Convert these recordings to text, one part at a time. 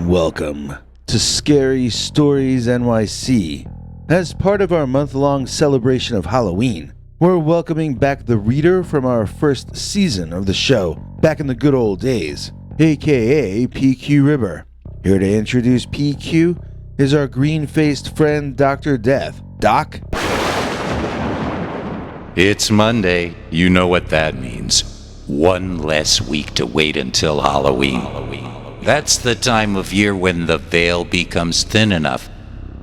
Welcome to Scary Stories NYC. As part of our month-long celebration of Halloween, we're welcoming back the reader from our first season of the show, back in the good old days, aka PQ Ribber. Here to introduce PQ is our green-faced friend Dr. Death. Doc? It's Monday. You know what that means. One less week to wait until Halloween. That's the time of year when the veil becomes thin enough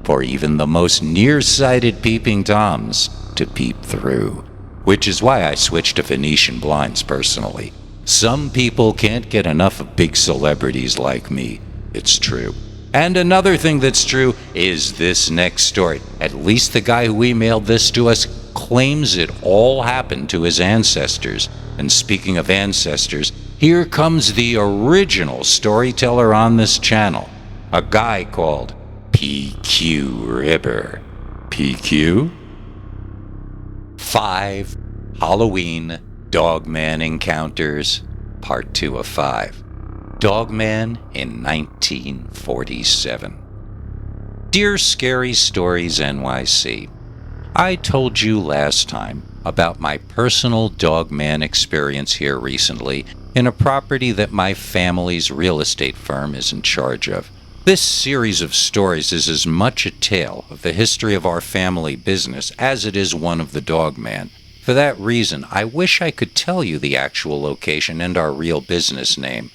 for even the most nearsighted peeping toms to peep through. Which is why I switched to Venetian blinds personally. Some people can't get enough of big celebrities like me. It's true. And another thing that's true is this next story. At least the guy who emailed this to us claims it all happened to his ancestors. And speaking of ancestors, here comes the original storyteller on this channel, a guy called PQ Ribber. PQ? 5 Halloween Dogman Encounters, Part 2 of 5. Dogman in 1947. Dear Scary Stories NYC, I told you last time about my personal Dogman experience here recently in a property that my family's real estate firm is in charge of. This series of stories is as much a tale of the history of our family business as it is one of the Dogman. For that reason, I wish I could tell you the actual location and our real business name.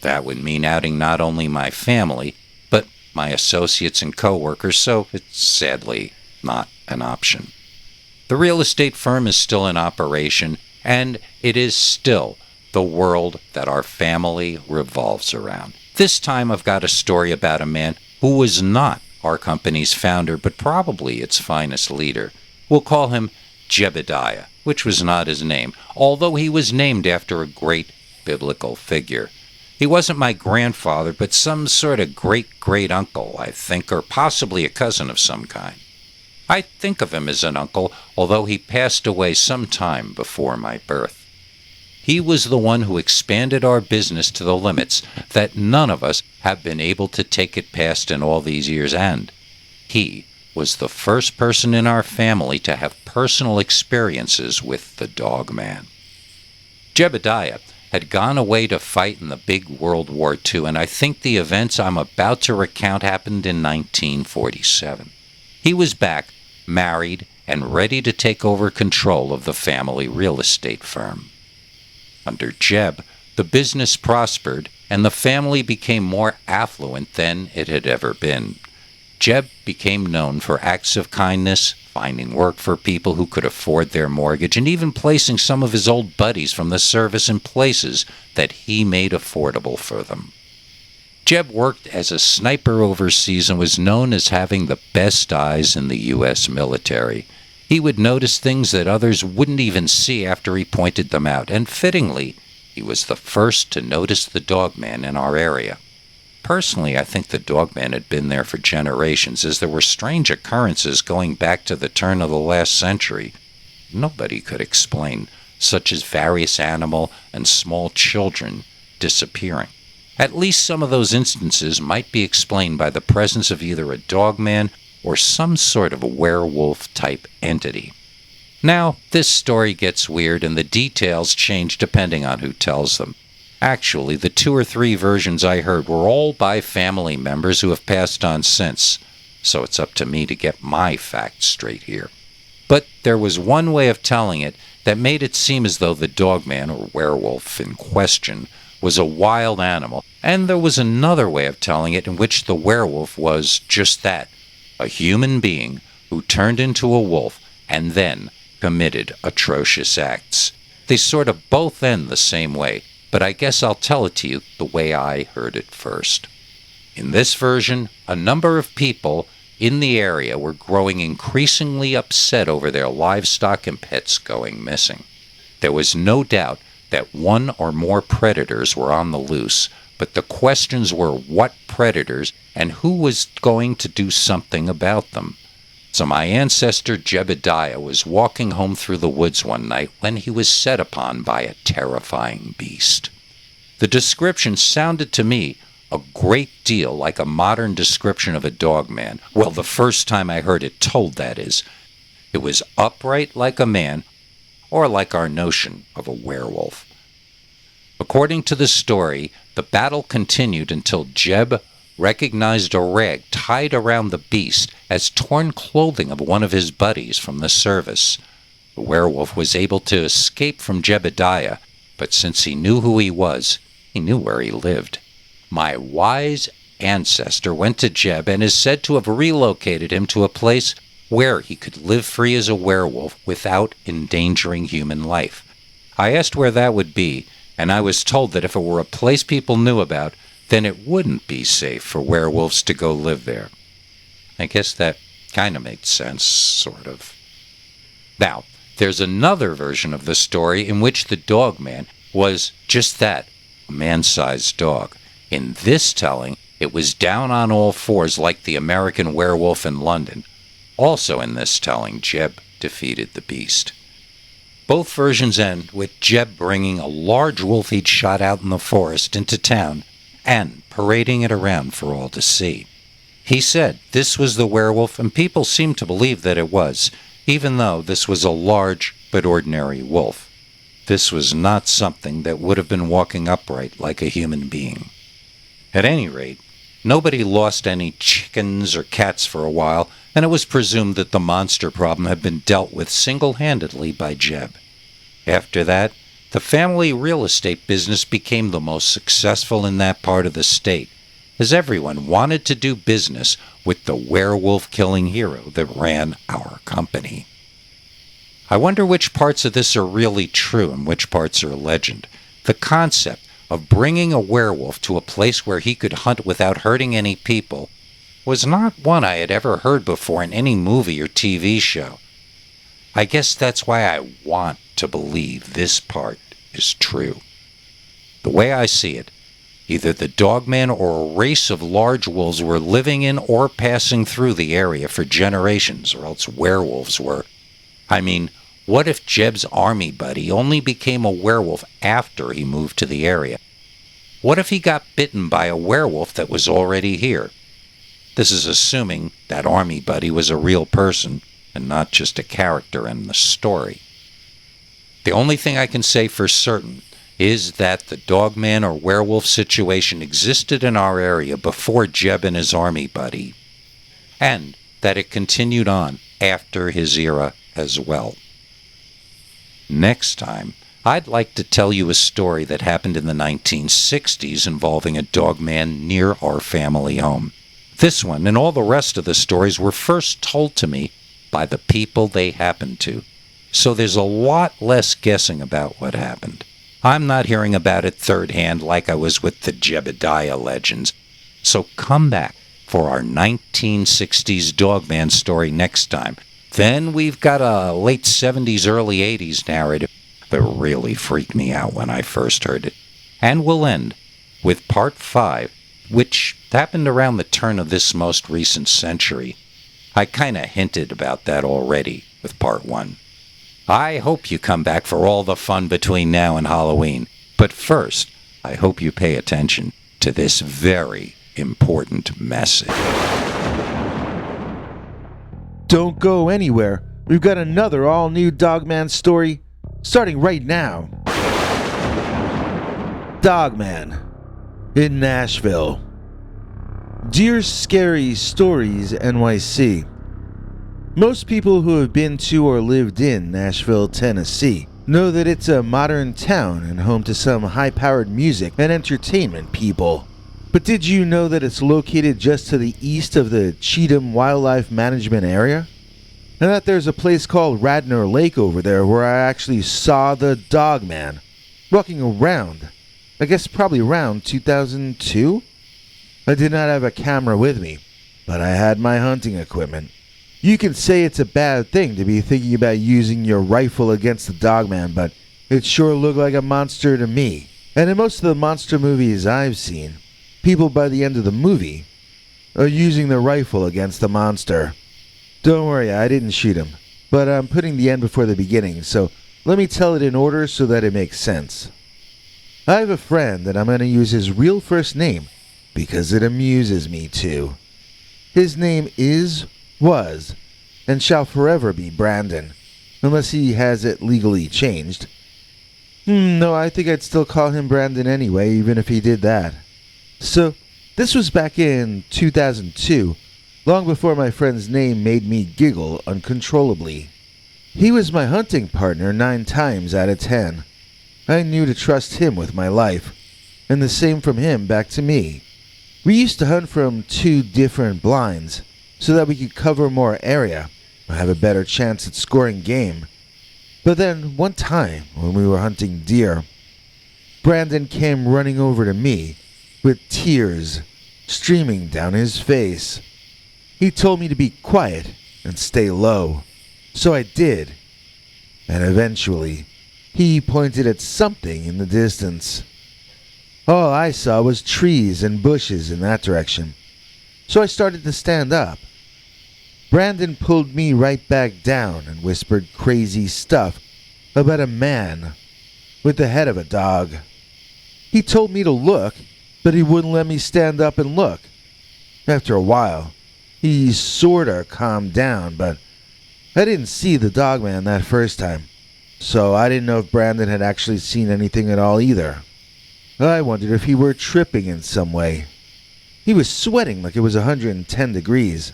That would mean outing not only my family, but my associates and coworkers, so it's sadly not an option. The real estate firm is still in operation, and it is still the world that our family revolves around. This time I've got a story about a man who was not our company's founder, but probably its finest leader. We'll call him Jebediah, which was not his name, although he was named after a great biblical figure. He wasn't my grandfather, but some sort of great-great-uncle, I think, or possibly a cousin of some kind. I think of him as an uncle, although he passed away some time before my birth. He was the one who expanded our business to the limits that none of us have been able to take it past in all these years, and he was the first person in our family to have personal experiences with the Dogman. Jebediah had gone away to fight in the big World War II, and I think the events I'm about to recount happened in 1947. He was back, married, and ready to take over control of the family real estate firm. Under Jeb, the business prospered, and the family became more affluent than it had ever been. Jeb became known for acts of kindness, finding work for people who could afford their mortgage, and even placing some of his old buddies from the service in places that he made affordable for them. Jeb worked as a sniper overseas and was known as having the best eyes in the U.S. military. He would notice things that others wouldn't even see after he pointed them out, and fittingly, he was the first to notice the Dogman in our area. Personally, I think the Dogman had been there for generations, as there were strange occurrences going back to the turn of the last century. Nobody could explain, such as various animal and small children disappearing. At least some of those instances might be explained by the presence of either a Dogman or some sort of a werewolf-type entity. Now, this story gets weird and the details change depending on who tells them. Actually, the 2 or 3 versions I heard were all by family members who have passed on since, so it's up to me to get my facts straight here. But there was one way of telling it that made it seem as though the Dogman, or werewolf in question, was a wild animal, and there was another way of telling it in which the werewolf was just that, a human being who turned into a wolf and then committed atrocious acts. They sort of both end the same way, but I guess I'll tell it to you the way I heard it first. In this version, a number of people in the area were growing increasingly upset over their livestock and pets going missing. There was no doubt that one or more predators were on the loose, but the questions were what predators and who was going to do something about them. So my ancestor Jebediah was walking home through the woods one night when he was set upon by a terrifying beast. The description sounded to me a great deal like a modern description of a dogman. Well, the first time I heard it told, that is. It was upright like a man, or like our notion of a werewolf. According to the story, the battle continued until Jeb recognized a rag tied around the beast as torn clothing of one of his buddies from the service. The werewolf was able to escape from Jebediah, but since he knew who he was, he knew where he lived. My wise ancestor went to Jeb and is said to have relocated him to a place where he could live free as a werewolf without endangering human life. I asked where that would be, and I was told that if it were a place people knew about, then it wouldn't be safe for werewolves to go live there. I guess that kind of makes sense, sort of. Now, there's another version of the story in which the Dogman was just that, a man-sized dog. In this telling, it was down on all fours like the American werewolf in London. Also in this telling, Jeb defeated the beast. Both versions end with Jeb bringing a large wolf he'd shot out in the forest into town and parading it around for all to see. He said this was the werewolf, and people seemed to believe that it was, even though this was a large but ordinary wolf. This was not something that would have been walking upright like a human being. At any rate, nobody lost any chickens or cats for a while, and it was presumed that the monster problem had been dealt with single-handedly by Jeb. After that, the family real estate business became the most successful in that part of the state, as everyone wanted to do business with the werewolf-killing hero that ran our company. I wonder which parts of this are really true and which parts are legend. The concept of bringing a werewolf to a place where he could hunt without hurting any people was not one I had ever heard before in any movie or TV show. I guess that's why I want to believe this part is true. The way I see it, either the Dogman or a race of large wolves were living in or passing through the area for generations, or else werewolves were. I mean, what if Jeb's army buddy only became a werewolf after he moved to the area? What if he got bitten by a werewolf that was already here? This is assuming that army buddy was a real person and not just a character in the story. The only thing I can say for certain is that the Dogman or werewolf situation existed in our area before Jeb and his army buddy, and that it continued on after his era as well. Next time, I'd like to tell you a story that happened in the 1960s involving a Dogman near our family home. This one and all the rest of the stories were first told to me by the people they happened to, so there's a lot less guessing about what happened. I'm not hearing about it third hand like I was with the Jebediah legends, so come back for our 1960s Dogman story next time. Then we've got a late 70s, early 80s narrative that really freaked me out when I first heard it. And we'll end with part 5, which happened around the turn of this most recent century. I kind of hinted about that already with part 1. I hope you come back for all the fun between now and Halloween. But first, I hope you pay attention to this very important message. Don't go anywhere. We've got another all-new Dogman story starting right now. Dogman in Nashville. Dear Scary Stories NYC. Most people who have been to or lived in Nashville, Tennessee, know that it's a modern town and home to some high-powered music and entertainment people. But did you know that it's located just to the east of the Cheatham Wildlife Management Area? And that there's a place called Radnor Lake over there where I actually saw the Dogman walking around, I guess probably around 2002? I did not have a camera with me, but I had my hunting equipment. You can say it's a bad thing to be thinking about using your rifle against the Dogman, but it sure looked like a monster to me. And in most of the monster movies I've seen, people by the end of the movie are using their rifle against the monster. Don't worry, I didn't shoot him, but I'm putting the end before the beginning, so let me tell it in order so that it makes sense. I have a friend, and I'm going to use his real first name, because it amuses me to. His name was, and shall forever be Brandon, unless he has it legally changed. No, I think I'd still call him Brandon anyway, even if he did that. So, this was back in 2002, long before my friend's name made me giggle uncontrollably. He was my hunting partner 9 times out of 10. I knew to trust him with my life, and the same from him back to me. We used to hunt from 2 different blinds, so that we could cover more area, or have a better chance at scoring game. But then, one time, when we were hunting deer, Brandon came running over to me, with tears streaming down his face. He told me to be quiet and stay low, so I did, and eventually, he pointed at something in the distance. All I saw was trees and bushes in that direction, so I started to stand up. Brandon pulled me right back down and whispered crazy stuff about a man with the head of a dog. He told me to look, but he wouldn't let me stand up and look. After a while, he sorta calmed down, but I didn't see the dogman that first time, so I didn't know if Brandon had actually seen anything at all either. I wondered if he were tripping in some way. He was sweating like it was 110 degrees.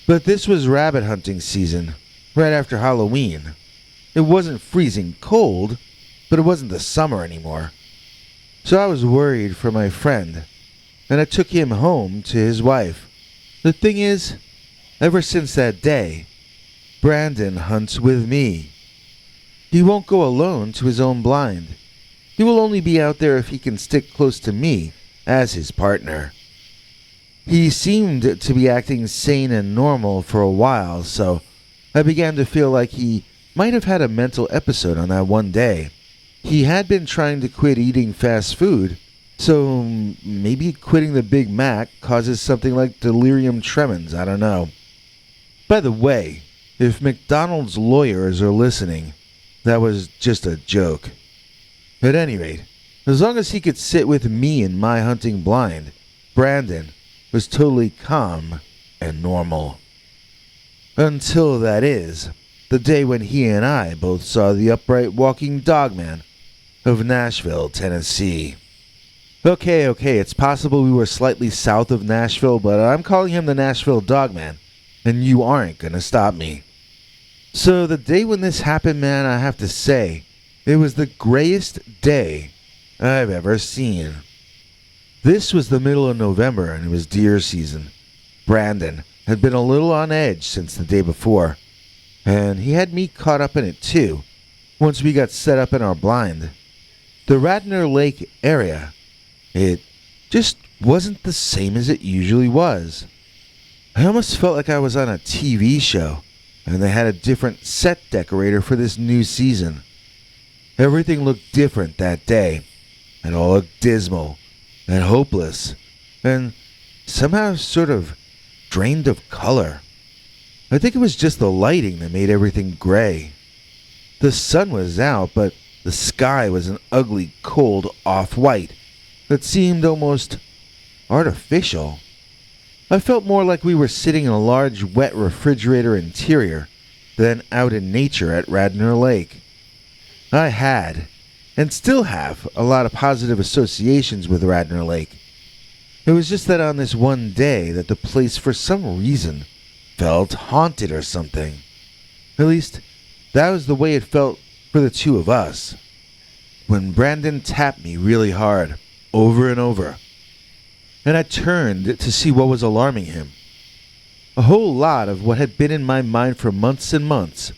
But this was rabbit hunting season, right after Halloween. It wasn't freezing cold, but it wasn't the summer anymore. So I was worried for my friend, and I took him home to his wife. The thing is, ever since that day, Brandon hunts with me. He won't go alone to his own blind. He will only be out there if he can stick close to me as his partner. He seemed to be acting sane and normal for a while, so I began to feel like he might have had a mental episode on that one day. He had been trying to quit eating fast food, so maybe quitting the Big Mac causes something like delirium tremens, I don't know. By the way, if McDonald's lawyers are listening, that was just a joke. At any rate, as long as he could sit with me in my hunting blind, Brandon was totally calm and normal. Until, that is, the day when he and I both saw the upright walking dogman of Nashville, Tennessee. Okay, it's possible we were slightly south of Nashville, but I'm calling him the Nashville Dogman, and you aren't gonna stop me. So the day when this happened, man, I have to say, it was the grayest day I've ever seen. This was the middle of November, and it was deer season. Brandon had been a little on edge since the day before, and he had me caught up in it too, once we got set up in our blind. The Radnor Lake area, it just wasn't the same as it usually was. I almost felt like I was on a TV show, and they had a different set decorator for this new season. Everything looked different that day, and all looked dismal and hopeless, and somehow sort of drained of color. I think it was just the lighting that made everything gray. The sun was out, but the sky was an ugly, cold off-white that seemed almost artificial. I felt more like we were sitting in a large, wet refrigerator interior than out in nature at Radnor Lake. I had, and still have, a lot of positive associations with Radnor Lake. It was just that on this one day that the place for some reason felt haunted or something. At least, that was the way it felt for the two of us. When Brandon tapped me really hard, over and over, and I turned to see what was alarming him. A whole lot of what had been in my mind for months and months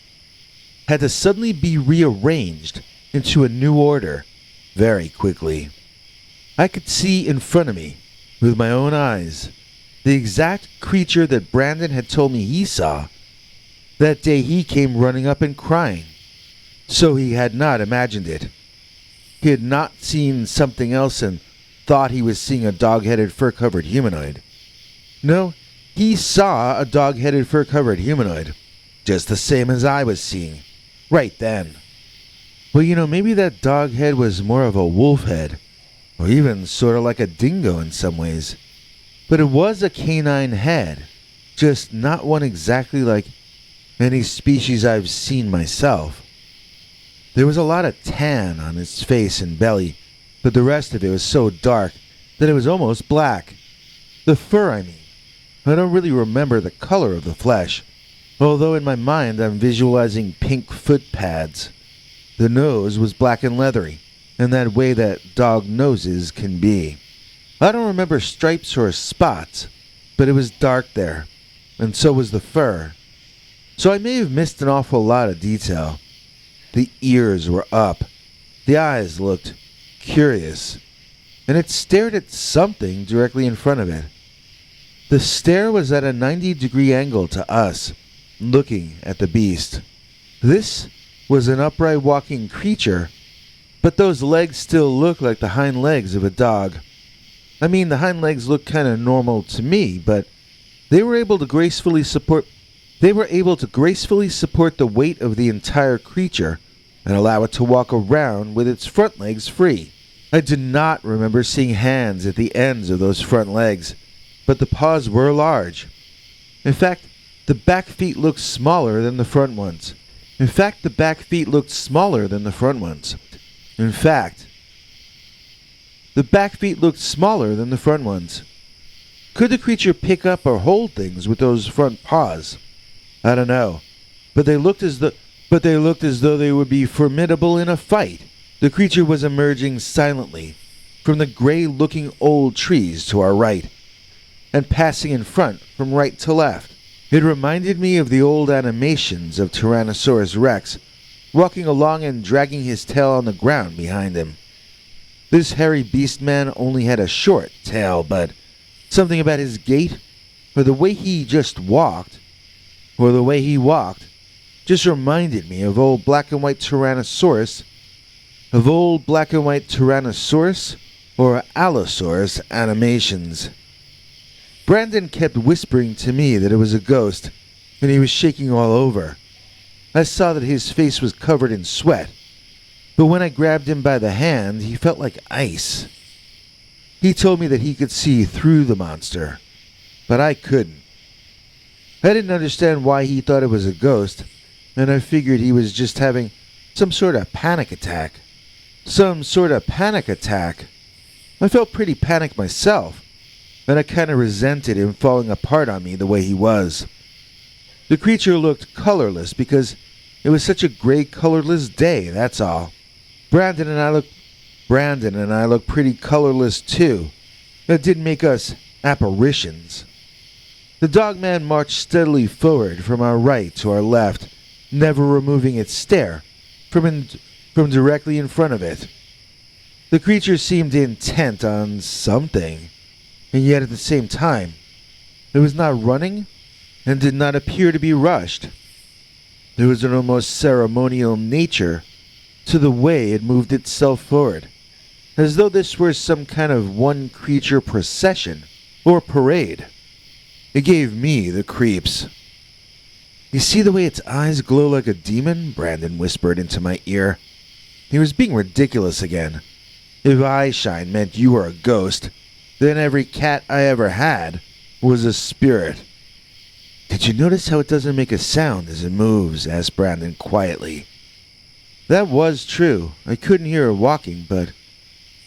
had to suddenly be rearranged into a new order very quickly. I could see in front of me, with my own eyes, the exact creature that Brandon had told me he saw that day he came running up and crying. So he had not imagined it. He had not seen something else and thought he was seeing a dog-headed, fur-covered humanoid. No, he saw a dog-headed, fur-covered humanoid, just the same as I was seeing, right then. Well, maybe that dog head was more of a wolf head, or even sort of like a dingo in some ways. but it was a canine head, just not one exactly like any species I've seen myself. There was a lot of tan on its face and belly, but the rest of it was so dark that it was almost black. The fur, I mean. I don't really remember the color of the flesh, although in my mind I'm visualizing pink foot pads. The nose was black and leathery, in that way that dog noses can be. I don't remember stripes or spots, but it was dark there, and so was the fur. So I may have missed an awful lot of detail. The ears were up, the eyes looked curious, and it stared at something directly in front of it. The stare was at a 90-degree angle to us, looking at the beast. This was an upright walking creature, but those legs still looked like the hind legs of a dog. I mean, the hind legs looked kind of normal to me, but they were able to gracefully support the weight of the entire creature and allow it to walk around with its front legs free. I did not remember seeing hands at the ends of those front legs, but the paws were large. In fact, the back feet looked smaller than the front ones. In fact, the back feet looked smaller than the front ones. Could the creature pick up or hold things with those front paws? I don't know, but they looked as though they would be formidable in a fight. The creature was emerging silently from the gray-looking old trees to our right, and passing in front from right to left. It reminded me of the old animations of Tyrannosaurus Rex, walking along and dragging his tail on the ground behind him. This hairy beast man only had a short tail, but something about his gait, or the way he walked, just reminded me of old black and white Tyrannosaurus or Allosaurus animations. Brandon kept whispering to me that it was a ghost, and he was shaking all over. I saw that his face was covered in sweat, but when I grabbed him by the hand, he felt like ice. He told me that he could see through the monster, but I couldn't. I didn't understand why he thought it was a ghost, and I figured he was just having some sort of panic attack. I felt pretty panicked myself, and I kind of resented him falling apart on me the way he was. The creature looked colorless because it was such a gray, colorless day, that's all. Brandon and I looked pretty colorless too. That didn't make us apparitions. The dogman marched steadily forward from our right to our left, never removing its stare from directly in front of it. The creature seemed intent on something, and yet at the same time, it was not running and did not appear to be rushed. There was an almost ceremonial nature to the way it moved itself forward, as though this were some kind of one-creature procession or parade. It gave me the creeps. "You see the way its eyes glow like a demon?" Brandon whispered into my ear. He was being ridiculous again. If eye shine meant you were a ghost, then every cat I ever had was a spirit. "Did you notice how it doesn't make a sound as it moves?" asked Brandon quietly. That was true. I couldn't hear it walking, but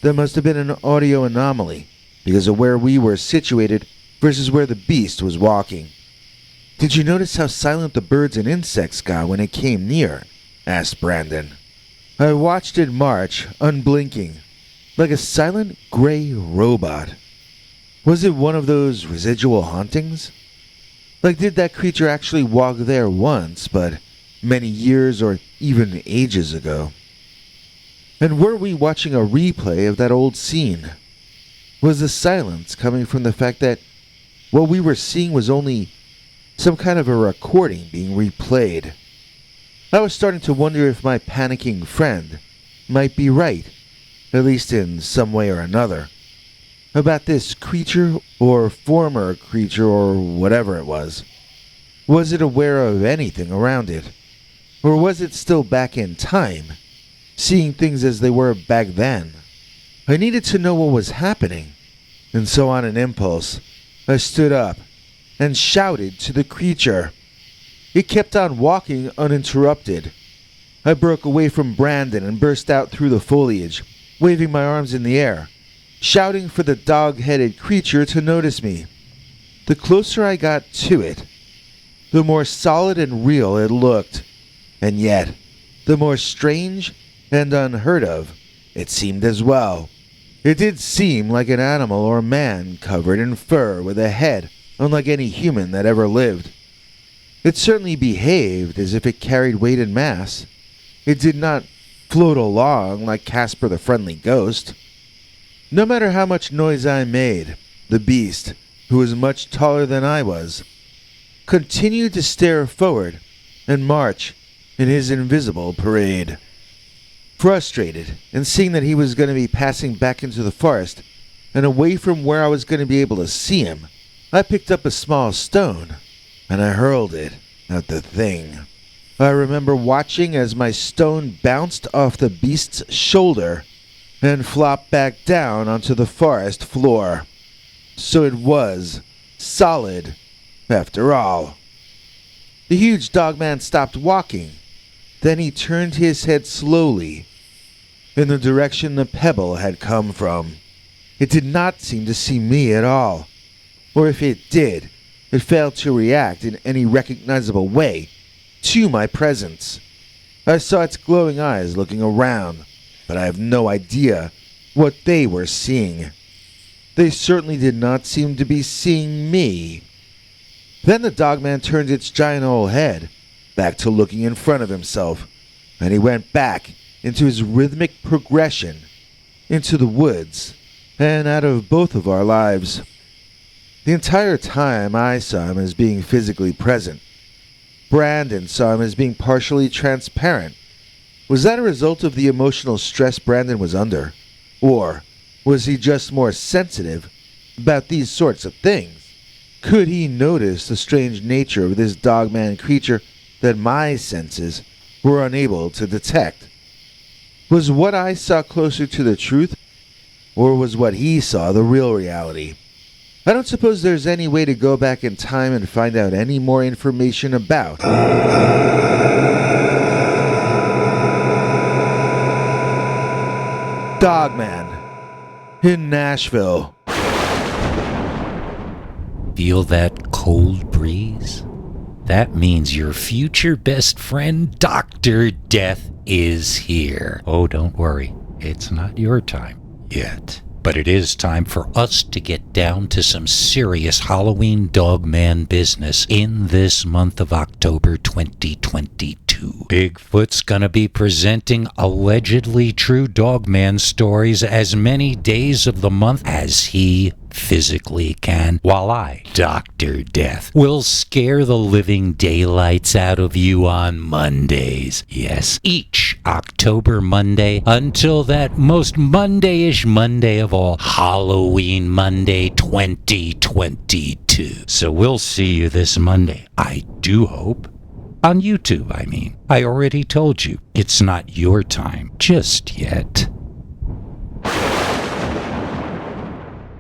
that must have been an audio anomaly because of where we were situated versus where the beast was walking. "Did you notice how silent the birds and insects got when it came near?" asked Brandon. I watched it march, unblinking, like a silent gray robot. Was it one of those residual hauntings? Like, did that creature actually walk there once, but many years or even ages ago? And were we watching a replay of that old scene? Was the silence coming from the fact that what we were seeing was only some kind of a recording being replayed? I was starting to wonder if my panicking friend might be right, at least in some way or another, about this creature or former creature or whatever it was. Was it aware of anything around it? Or was it still back in time, seeing things as they were back then? I needed to know what was happening, and so on an impulse, I stood up and shouted to the creature. It kept on walking uninterrupted. I broke away from Brandon and burst out through the foliage, waving my arms in the air, shouting for the dog-headed creature to notice me. The closer I got to it, the more solid and real it looked, and yet the more strange and unheard of it seemed as well. It did seem like an animal or man covered in fur with a head unlike any human that ever lived. It certainly behaved as if it carried weight and mass. It did not float along like Casper the Friendly Ghost. No matter how much noise I made, the beast, who was much taller than I was, continued to stare forward and march in his invisible parade. Frustrated, and seeing that he was going to be passing back into the forest and away from where I was going to be able to see him, I picked up a small stone and I hurled it at the thing. I remember watching as my stone bounced off the beast's shoulder and flopped back down onto the forest floor. So it was solid after all. The huge dogman stopped walking. Then he turned his head slowly in the direction the pebble had come from. It did not seem to see me at all. Or if it did, it failed to react in any recognizable way to my presence. I saw its glowing eyes looking around, but I have no idea what they were seeing. They certainly did not seem to be seeing me. Then the dogman turned its giant old head back to looking in front of himself, and he went back into his rhythmic progression into the woods and out of both of our lives. The entire time I saw him as being physically present. Brandon saw him as being partially transparent. Was that a result of the emotional stress Brandon was under? Or was he just more sensitive about these sorts of things? Could he notice the strange nature of this dogman creature that my senses were unable to detect? Was what I saw closer to the truth, or was what he saw the real reality? I don't suppose there's any way to go back in time and find out any more information about Dogman in Nashville. Feel that cold breeze? That means your future best friend, Dr. Death, is here. Oh, don't worry. It's not your time yet. But it is time for us to get down to some serious Halloween Dogman business in this month of October 2022. Bigfoot's gonna be presenting allegedly true Dogman stories as many days of the month as he physically can, while I, Dr. Death, will scare the living daylights out of you on Mondays. Yes, each October Monday until that most Monday-ish Monday of all, Halloween Monday 2022. So we'll see you this Monday, I do hope. On YouTube, I mean. I already told you, it's not your time just yet.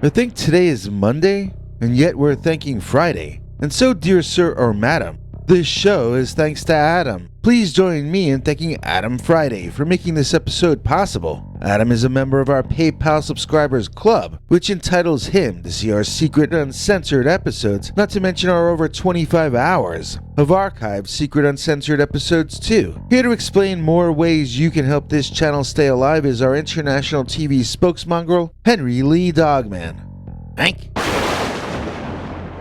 I think today is Monday, and yet we're thanking Friday. And so, dear sir or madam, this show is thanks to Adam. Please join me in thanking Adam Friday for making this episode possible. Adam is a member of our PayPal subscribers club, which entitles him to see our secret uncensored episodes, not to mention our over 25 hours of archived secret uncensored episodes too. Here to explain more ways you can help this channel stay alive is our international TV spokesmongrel, Henry Lee Dogman. Hank?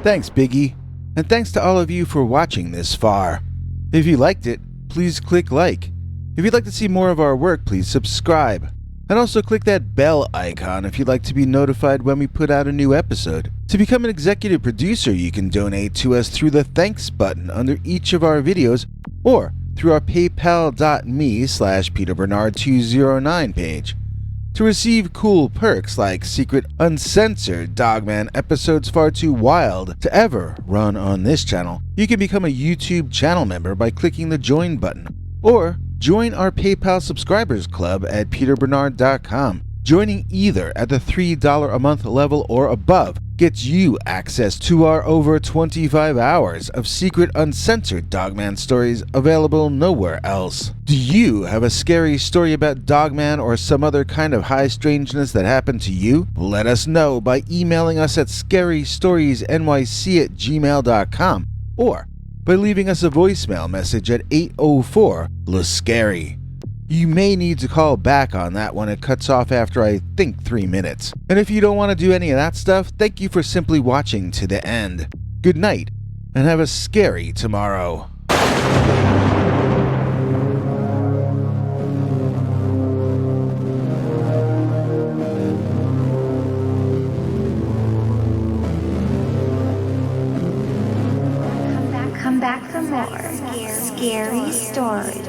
Thanks, Biggie. And thanks to all of you for watching this far. If you liked it, please click like. If you'd like to see more of our work, please subscribe. And also click that bell icon if you'd like to be notified when we put out a new episode. To become an executive producer, you can donate to us through the thanks button under each of our videos or through our paypal.me/PeterBernard209 page. To receive cool perks like secret uncensored Dogman episodes far too wild to ever run on this channel, you can become a YouTube channel member by clicking the join button, or join our PayPal subscribers club at peterbernard.com. Joining either at the $3 a month level or above gets you access to our over 25 hours of secret uncensored Dogman stories available nowhere else. Do you have a scary story about Dogman or some other kind of high strangeness that happened to you? Let us know by emailing us at scarystoriesnyc@gmail.com or by leaving us a voicemail message at 804-LA-SCARY. You may need to call back on that one. It cuts off after, I think, 3 minutes. And if you don't want to do any of that stuff, thank you for simply watching to the end. Good night, and have a scary tomorrow. Come back for more scary stories.